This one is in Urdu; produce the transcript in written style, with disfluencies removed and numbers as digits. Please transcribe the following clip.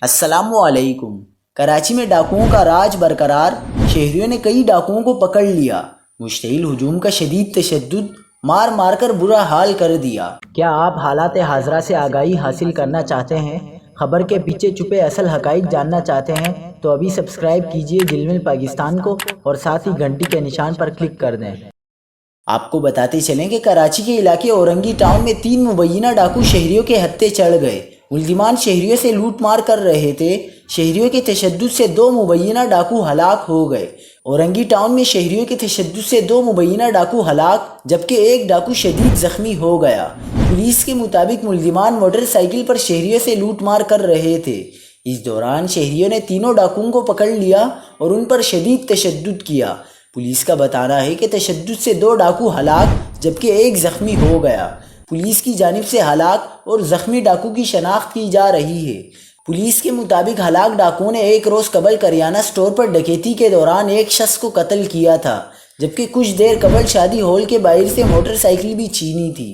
السلام علیکم۔ کراچی میں ڈاکوؤں کا راج برقرار، شہریوں نے کئی ڈاکوؤں کو پکڑ لیا۔ مشتعل ہجوم کا شدید تشدد، مار مار کر برا حال کر دیا۔ کیا آپ حالات حاضرہ سے آگاہی حاصل کرنا چاہتے ہیں؟ خبر کے پیچھے چھپے اصل حقائق جاننا چاہتے ہیں تو ابھی سبسکرائب کیجئے جلمل پاکستان کو اور ساتھ ہی گھنٹی کے نشان پر کلک کر دیں۔ آپ کو بتاتے چلیں کہ کراچی کے علاقے اورنگی ٹاؤن میں 3 مبینہ ڈاکو شہریوں کے ہتھے چڑھ گئے۔ ملزمان شہریوں سے لوٹ مار کر رہے تھے۔ شہریوں کے تشدد سے 2 مبینہ ڈاکو ہلاک ہو گئے۔ اورنگی ٹاؤن میں شہریوں کے تشدد سے 2 مبینہ ڈاکو ہلاک جبکہ ایک ڈاکو شدید زخمی ہو گیا۔ پولیس کے مطابق ملزمان موٹر سائیکل پر شہریوں سے لوٹ مار کر رہے تھے۔ اس دوران شہریوں نے تینوں ڈاکوؤں کو پکڑ لیا اور ان پر شدید تشدد کیا۔ پولیس کا بتانا ہے کہ تشدد سے 2 ڈاکو ہلاک جبکہ ایک زخمی ہو گیا۔ پولیس کی جانب سے ہلاک اور زخمی ڈاکو کی شناخت کی جا رہی ہے۔ پولیس کے مطابق ہلاک ڈاکوؤں نے ایک روز قبل کریانہ سٹور پر ڈکیتی کے دوران ایک شخص کو قتل کیا تھا جبکہ کچھ دیر قبل شادی ہال کے باہر سے موٹر سائیکل بھی چھینی تھی۔